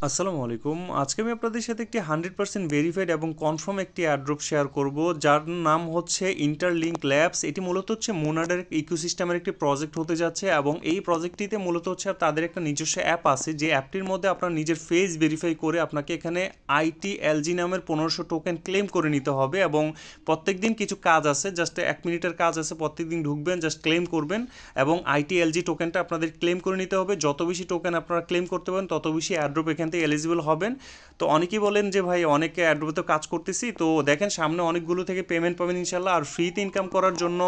আসসালামু আলাইকুম। আজকে আমি আপনাদের সাথে একটি 100% ভেরিফাইড এবং কনফার্ম একটি এয়ারড্রপ শেয়ার করব, যার নাম হচ্ছে ইন্টারলিঙ্ক ল্যাবস। এটি মূলত হচ্ছে মোনাডের ইকোসিস্টেমের একটি প্রজেক্ট হতে যাচ্ছে এবং এই প্রজেক্টটিতে মূলত হচ্ছে তাদের একটা নিজস্ব অ্যাপ আছে, যে অ্যাপটির মধ্যে আপনার নিজের ফেস ভেরিফাই করে আপনাকে এখানে ITLG নামের 1500 টোকেন ক্লেম করে নিতে হবে। এবং প্রত্যেক দিন কিছু কাজ আছে, জাস্ট 1 মিনিটের কাজ আছে, প্রত্যেক দিন ঢুকবেন, জাস্ট ক্লেম করবেন এবং ITLG টোকেনটা আপনাদের ক্লেম করে নিতে হবে। যত বেশি টোকেন আপনারা ক্লেম করতে পারেন তত বেশি এয়ারড্রপ এখান থেকে এলিজিবল হবেন। তো অনেকেই বলেন যে ভাই অনেকে এয়ারড্রপে তো কাজ করতেছি, তো দেখেন সামনে অনেকগুলো থেকে পেমেন্ট পাবেন ইনশাল্লাহ। আর ফ্রিতে ইনকাম করার জন্য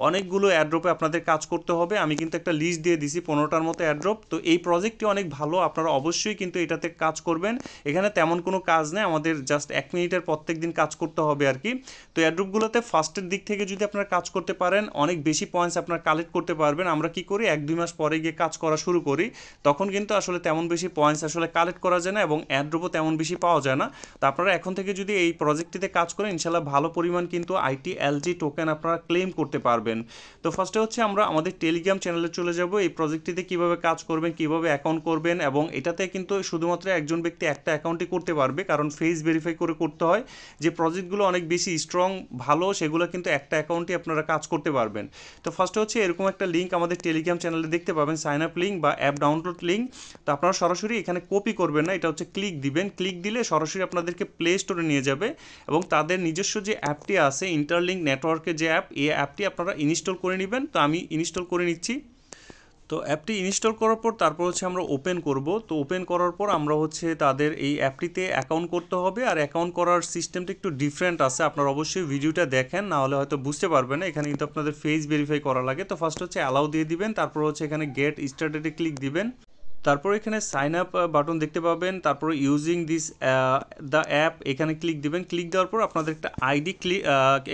অনেকগুলো এয়ারড্রপে আপনাদের কাজ করতে হবে। আমি কিন্তু একটা লিস্ট দিয়ে দিছি 15টার মতো এয়ারড্রপ। তো এই প্রজেক্টটি অনেক ভালো, আপনারা অবশ্যই কিন্তু এটাতে কাজ করবেন। এখানে তেমন কোনো কাজ নেই, আমাদের জাস্ট 1 মিনিটের প্রত্যেক দিন কাজ করতে হবে আর কি। তো এয়ারড্রপগুলোতে ফার্স্টের দিক থেকে যদি আপনারা কাজ করতে পারেন অনেক বেশি পয়েন্টস আপনারা কালেক্ট করতে পারবেন। আমরা কি করি, 1-2 মাস পরে গিয়ে কাজ করা শুরু করি, তখন কিন্তু আসলে তেমন বেশি পয়েন্টস আসলে কালেক্ট করা যায় না এবং এয়ারড্রপও তেমন বেশি পাওয়া যায় না। তো আপনারা এখন থেকে যদি এই প্রজেক্টটিতে কাজ করেন ইনশাল্লাহ ভালো পরিমাণ কিন্তু ITLG টোকেন আপনারা ক্লেম করতে পারবেন। তো ফার্স্টে হচ্ছে আমরা আমাদের টেলিগ্রাম চ্যানেলে চলে যাব, এই প্রজেক্টটিতে কিভাবে কাজ করবেন, কিভাবে অ্যাকাউন্ট করবেন। এবং এটাতে কিন্তু শুধুমাত্র একজন ব্যক্তি একটা অ্যাকাউন্টই করতে পারবে, কারণ ফেস ভেরিফাই করে করতে হয়। যে প্রজেক্টগুলো অনেক বেশি স্ট্রং ভালো সেগুলো কিন্তু একটা অ্যাকাউন্টে আপনারা কাজ করতে পারবেন। তো ফার্স্টে হচ্ছে এরকম একটা লিঙ্ক আমাদের টেলিগ্রাম চ্যানেলে দেখতে পাবেন, সাইন আপ লিঙ্ক বা অ্যাপ ডাউনলোড লিঙ্ক। তো আপনারা সরাসরি এখানে কপি করবেন না, এটা হচ্ছে ক্লিক দিবেন। ক্লিক দিলে সরাসরি আপনাদেরকে প্লে স্টোরে নিয়ে যাবে এবং তাদের নিজস্ব যে অ্যাপটি আছে ইন্টারলিঙ্ক নেটওয়ার্কের যে অ্যাপ, এই অ্যাপটি আপনারা ইনস্টল করে নেবেন। তো আমি ইনস্টল করে নিচ্ছি। তো অ্যাপটি ইনস্টল করার পর তারপর হচ্ছে আমরা ওপেন করব। তো ওপেন করার পর আমরা হচ্ছে তাদের এই অ্যাপটিতে অ্যাকাউন্ট করতে হবে। আর অ্যাকাউন্ট করার সিস্টেমটা একটু ডিফারেন্ট আছে, আপনারা অবশ্যই ভিডিওটা দেখেন, না হলে হয়তো বুঝতে পারবেন না। এখানে কিন্তু আপনাদের ফেস ভেরিফাই করা লাগে। তো ফার্স্ট হচ্ছে অ্যালাউ দিয়ে দিবেন, তারপর হচ্ছে এখানে গেট স্টার্টেডে ক্লিক দিবেন। তারপর এখানে সাইন আপ বাটন দেখতে পাবেন, তারপর ইউজিং দিস দ্য অ্যাপ এখানে ক্লিক দিবেন। ক্লিক দেওয়ার পর আপনাদের একটা আইডি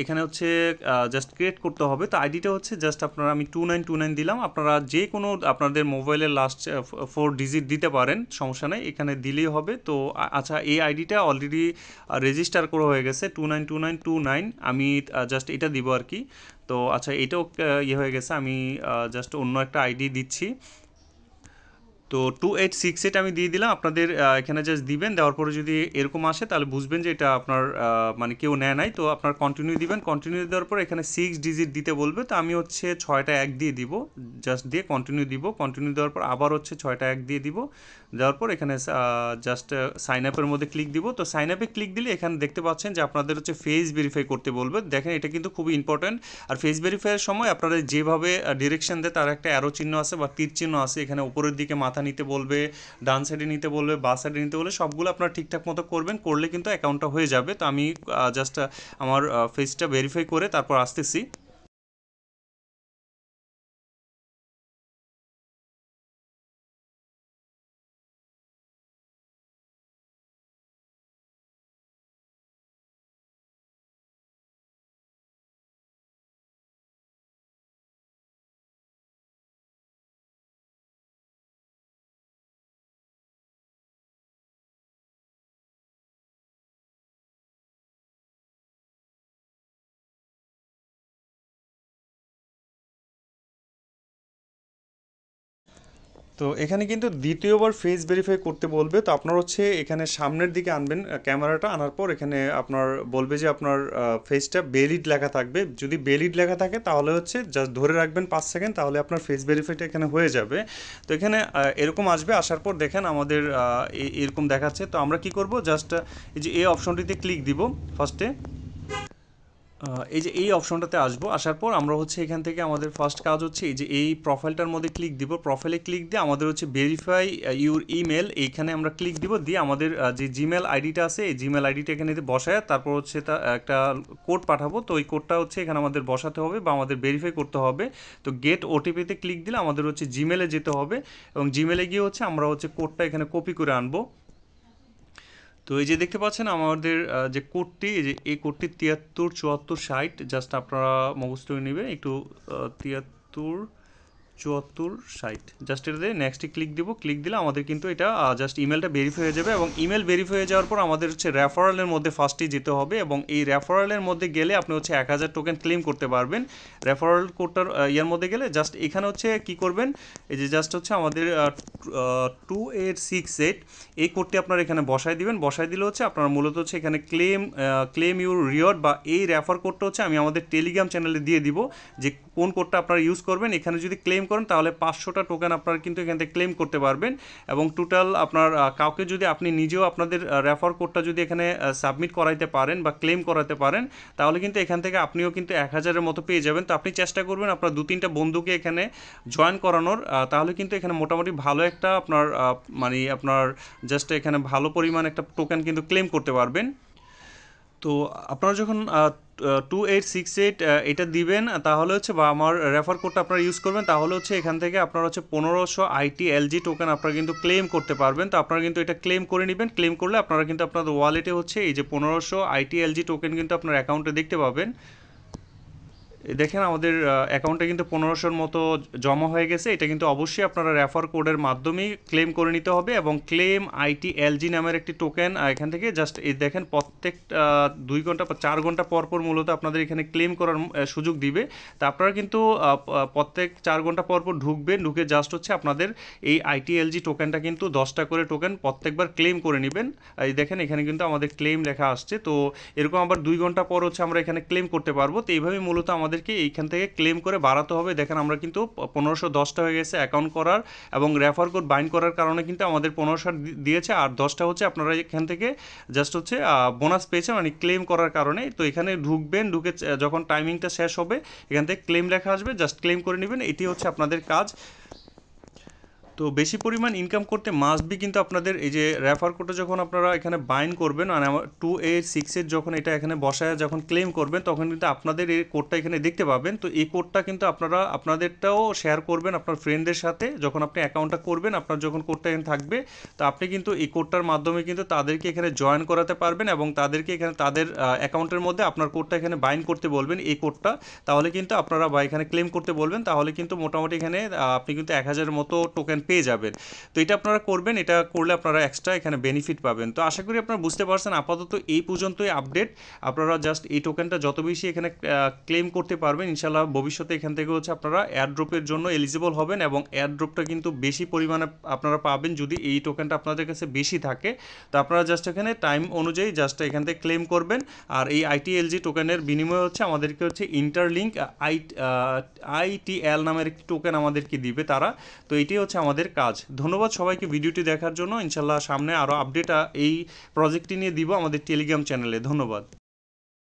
এখানে হচ্ছে জাস্ট ক্রিয়েট করতে হবে। তো আইডিটা হচ্ছে জাস্ট আপনারা, আমি 2929 দিলাম, আপনারা যে কোনো আপনাদের মোবাইলের লাস্ট 4 ডিজিট দিতে পারেন, সমস্যা নেই, এখানে দিলেই হবে। তো আচ্ছা, এই আইডিটা অলরেডি রেজিস্টার করা হয়ে গেছে 292929, আমি জাস্ট এটা দিব আর কি। তো আচ্ছা, এটাও ইয়ে হয়ে গেছে, আমি জাস্ট অন্য একটা আইডি দিচ্ছি। তো 2868 আমি দিয়ে দিলাম, আপনাদের এখানে জাস্ট দিবেন। দেওয়ার পরে যদি এরকম আসে তাহলে বুঝবেন যে এটা আপনার মানে কেউ নেয় নাই। তো আপনার কন্টিনিউ দিবেন। কন্টিনিউ দেওয়ার পর এখানে 6 ডিজিট দিতে বলবে, তো আমি হচ্ছে 6টা 1 দিয়ে দিব, জাস্ট দিয়ে কন্টিনিউ দিব। কন্টিনিউ দেওয়ার পর আবার হচ্ছে 6টা 1 দিয়ে দিব। দেওয়ার পর এখানে জাস্ট সাইন আপের মধ্যে ক্লিক দিব। তো সাইন আপে ক্লিক দিলে এখানে দেখতে পাচ্ছেন যে আপনাদের হচ্ছে ফেস ভেরিফাই করতে বলবে। দেখেন এটা কিন্তু খুবই ইম্পর্ট্যান্ট। আর ফেস ভেরিফাইয়ের সময় আপনারা যেভাবে ডিরেকশন দেয় তার একটা অ্যারো চিহ্ন আছে বা তীর চিহ্ন আছে, এখানে উপরের দিকে মাথা নিতে বলবে, ডান সাইডে নিতে বলবে, বা সাইডে নিতে বলবে, সবগুলো আপনারা ঠিকঠাক মতো করবেন, করলে কিন্তু অ্যাকাউন্টটা হয়ে যাবে। তো আমি জাস্ট আমার ফেসটা ভেরিফাই করে তারপর আসতেছি। তো এখানে কিন্তু দ্বিতীয়বার ফেস ভেরিফাই করতে বলবে। তো আপনার হচ্ছে এখানে সামনের দিকে আনবেন ক্যামেরাটা, আনার পর এখানে আপনার বলবে যে আপনার ফেসটা ভ্যালিড লেখা থাকবে। যদি ভ্যালিড লেখা থাকে তাহলে হচ্ছে জাস্ট ধরে রাখবেন 5 সেকেন্ড, তাহলে আপনার ফেস ভেরিফাইটা এখানে হয়ে যাবে। তো এখানে এরকম আসবে, আসার পর দেখেন আমাদের এরকম দেখাচ্ছে। তো আমরা কি করব, জাস্ট এই যে এই অপশনটিতে ক্লিক দিব ফার্স্টে। এই যে এই অপশনটাতে আসবো, আসার পর আমরা হচ্ছে এখান থেকে আমাদের ফার্স্ট কাজ হচ্ছে এই যে এই প্রোফাইলটার মধ্যে ক্লিক দিব। প্রোফাইলে ক্লিক দিয়ে আমাদের হচ্ছে ভেরিফাই ইউর ইমেল, এইখানে আমরা ক্লিক দিব। দিয়ে আমাদের যে জিমেল আইডিটা আছে এই জিমেল আইডিটা এখানে বসায়, তারপর হচ্ছে তা একটা কোড পাঠাবো। তো ওই কোডটা হচ্ছে এখানে আমাদের বসাতে হবে বা আমাদের ভেরিফাই করতে হবে। তো গেট ওটিপিতে ক্লিক দিলে আমাদের হচ্ছে জিমেলে যেতে হবে এবং জিমেলে গিয়ে হচ্ছে আমরা হচ্ছে কোডটা এখানে কপি করে আনবো। তো এই যে দেখতে পাচ্ছেন আমাদের যে কোডটি, এই যে এই কোডটি 73 74 60, জাস্ট আপনারা মুখস্থ করে নেবেন একটু। 73 7460 জাস্ট এটাতে নেক্সটে ক্লিক দিব, ক্লিক দিলে আমাদের কিন্তু এটা জাস্ট ইমেলটা ভেরিফাই হয়ে যাবে এবং ইমেল ভেরিফাই হয়ে যাওয়ার পর আমাদের হচ্ছে রেফারেলের মধ্যে ফার্স্টেই যেতে হবে এবং এই রেফারেলের মধ্যে গেলে আপনি হচ্ছে 1000 টোকেন ক্লেম করতে পারবেন। রেফারেল কোডটার ইয়ার মধ্যে গেলে জাস্ট এখানে হচ্ছে কি করবেন, এই যে জাস্ট হচ্ছে আমাদের 2868 এই কোডটি আপনারা এখানে বসায় দিবেন। বসায় দিলে হচ্ছে আপনারা মূলত হচ্ছে এখানে ক্লেম ইউর রিওয়ার্ড বা এই রেফার কোডটা হচ্ছে আমি আমাদের টেলিগ্রাম চ্যানেলে দিয়ে দিব যে কোন কোডটা আপনারা ইউজ করবেন। এখানে যদি ক্লেম করেন তাহলে 500টা টোকেন আপনারা কিন্তু এখান থেকে ক্লেম করতে পারবেন এবং টোটাল আপনার কাউকে যদি আপনি নিজেও আপনাদের রেফার কোডটা যদি এখানে সাবমিট করাইতে পারেন বা ক্লেম করাতে পারেন তাহলে কিন্তু এখান থেকে আপনিও কিন্তু 1000-এর মতো পেয়ে যাবেন। তো আপনি চেষ্টা করবেন আপনার 2-3টা বন্ধুকে এখানে জয়েন করানোর, তাহলে কিন্তু এখানে মোটামুটি ভালো একটা আপনার মানে আপনার জাস্ট এখানে ভালো পরিমাণ একটা টোকেন কিন্তু ক্লেম করতে পারবেন। তো আপনারা যখন 2868 এটা দিবেন তাহলে হচ্ছে বা আমার রেফার কোডটা আপনারা ইউজ করবেন তাহলে হচ্ছে এখান থেকে আপনারা হচ্ছে 1500 ITLG টোকেন আপনারা কিন্তু ক্লেম করতে পারবেন। তো আপনারা কিন্তু এটা ক্লেম করে নেবেন। ক্লেম করলে আপনারা কিন্তু আপনাদের ওয়ালেটে হচ্ছে এই যে 1500 ITLG টোকেন কিন্তু আপনার অ্যাকাউন্টে দেখতে পাবেন। দেখেন আমাদের অ্যাকাউন্টে কিন্তু 1500-র মতো জমা হয়ে গেছে। এটা কিন্তু অবশ্যই আপনারা রেফার কোডের মাধ্যমেই ক্লেম করে নিতে হবে এবং ক্লেম ITLG নামের একটি টোকেন এখান থেকে জাস্ট এই দেখেন প্রত্যেক 2 ঘন্টা বা 4 ঘন্টা পর পর মূলত আপনাদের এখানে ক্লেম করার সুযোগ দিবে। তা আপনারা কিন্তু প্রত্যেক 4 ঘন্টা পর পর ঢুকবেন, ঢুকে জাস্ট হচ্ছে আপনাদের এই ITLG টোকেনটা কিন্তু 10টা করে টোকেন প্রত্যেকবার ক্লেম করে নেবেন। এই দেখেন এখানে কিন্তু আমাদের ক্লেম লেখা আসছে। তো এরকম আবার 2 ঘন্টা পর হচ্ছে আমরা এখানে ক্লেম করতে পারবো। তো এইভাবে মূলত আমাদেরকে এইখান থেকে ক্লেম করে বাড়াতে হবে। দেখেন আমরা কিন্তু 1510টা হয়ে গেছে অ্যাকাউন্ট করার এবং রেফার কোড বাইন্ড করার কারণে কিন্তু আমাদের 1500 দিয়েছে আর 10টা হচ্ছে আপনারা এখান থেকে জাস্ট হচ্ছে বোনাস পেয়েছে মানে ক্লেম করার কারণে। তো এখানে ঢুকবেন, ঢুকে যখন টাইমিংটা শেষ হবে এখান থেকে ক্লেম লেখা আসবে, জাস্ট ক্লেম করে নেবেন। এটি হচ্ছে আপনাদের কাজ। তো বেশি পরিমাণ ইনকাম করতে মাস্ট বি কিন্তু আপনাদের এই যে রেফার কোডটা যখন আপনারা এখানে বাইন্ড করবেন মানে 2868 যখন এটা এখানে বসায় যখন ক্লেম করবেন তখন কিন্তু আপনাদের এই কোডটা এখানে দেখতে পাবেন। তো এই কোডটা কিন্তু আপনারা আপনাদেরটাও শেয়ার করবেন আপনার ফ্রেন্ডদের সাথে যখন আপনি অ্যাকাউন্টটা করবেন। আপনার যখন কোডটা এখানে থাকবে তো আপনি কিন্তু এই কোডটার মাধ্যমে কিন্তু তাদেরকে এখানে জয়েন করাতে পারবেন এবং তাদেরকে এখানে তাদের অ্যাকাউন্টের মধ্যে আপনার কোডটা এখানে বাইন্ড করতে বলবেন এই কোডটা, তাহলে কিন্তু আপনারা বা এখানে ক্লেম করতে বলবেন তাহলে কিন্তু মোটামুটি এখানে আপনি কিন্তু 1000-এর মতো টোকেন পেয়ে যাবেন। তো এটা আপনারা করবেন, এটা করলে আপনারা এক্সট্রা এখানে বেনিফিট পাবেন। তো আশা করি আপনারা বুঝতে পারছেন। আপাতত এই পর্যন্তই আপডেট। আপনারা জাস্ট এই টোকেনটা যত বেশি এখানে ক্লেম করতে পারবেন ইনশাল্লাহ ভবিষ্যতে এখান থেকে হচ্ছে আপনারা এয়ারড্রপের জন্য এলিজিবল হবেন এবং এয়ারড্রপটা কিন্তু বেশি পরিমাণে আপনারা পাবেন যদি এই টোকেনটা আপনাদের কাছে বেশি থাকে। তো আপনারা জাস্ট এখানে টাইম অনুযায়ী জাস্ট এখান থেকে ক্লেম করবেন আর এই ITLG টোকেনের বিনিময়ে হচ্ছে আমাদেরকে হচ্ছে ইন্টারলিঙ্ক ITL নামের একটি টোকেন আমাদেরকে দিবে তারা। তো এটাই হচ্ছে আমাদের কাজ। ধন্যবাদ সবাইকে ভিডিওটি দেখার জন্য। ইনশাল্লাহ সামনে আরও আপডেট এই প্রজেক্টটি নিয়ে দিব আমাদের টেলিগ্রাম চ্যানেলে। ধন্যবাদ।